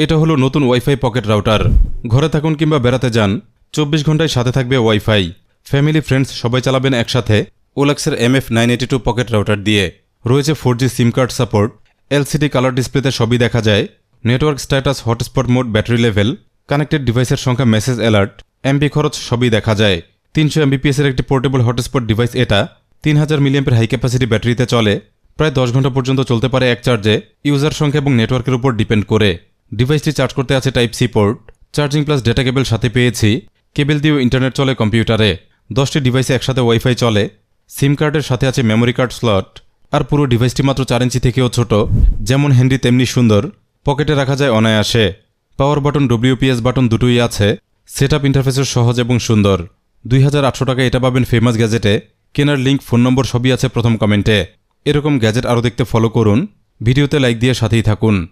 এটা হলো নতুন ওয়াইফাই পকেট রাউটার। ঘরে থাকুন কিংবা বেড়াতে যান, 24 ঘন্টায় সাথে থাকবে ওয়াইফাই। ফ্যামিলি ফ্রেন্ডস সবাই চালাবেন একসাথে ওলাক্সের MF982 পকেট রাউটার দিয়ে। রয়েছে 4G সিম কার্ড সাপোর্ট, LCD কালার ডিসপ্লেতে সবই দেখা যায়, network status, hotspot mode, battery level, connected ডিভাইসের সংখ্যা, মেসেজ অ্যালার্ট, এমবি খরচ সবই দেখা যায়। 300 Mbps এর একটি পোর্টেবল হটস্পট ডিভাইস এটা। 3000 mAh হাই ক্যাপাসিটি ব্যাটারিতে চলে। প্রায় 10 ঘন্টা পর্যন্ত চলতে পারে এক চার্জে, ইউজার সংখ্যা এবং নেটওয়ার্কের উপর ডিপেন্ড করে। ডিভাইসটি চার্জ করতে আছে type-C port, charging plus data কেবল সাথে পেয়েছি। কেবল দিয়েও ইন্টারনেট চলে কম্পিউটারে। 10টি ডিভাইসে একসাথে ওয়াইফাই চলে। সিম কার্ডের সাথে আছে মেমোরি কার্ড স্লট। আর পুরো ডিভাইসটি মাত্র 4 ইঞ্চি থেকেও ছোট, যেমন হ্যান্ডি তেমনি সুন্দর, পকেটে রাখা যায় অনায়াসে। পাওয়ার বাটন, WPS বাটন দুটোই আছে। সেটআপ ইন্টারফেসও সহজ এবং সুন্দর। 2800 টাকায় এটা পাবেন ফেমাস গ্যাজেটে। কেনার লিঙ্ক, ফোন নম্বর সবই আছে প্রথম কমেন্টে। এরকম গ্যাজেট আরও দেখতে ফলো করুন, ভিডিওতে লাইক দিয়ে সাথেই থাকুন।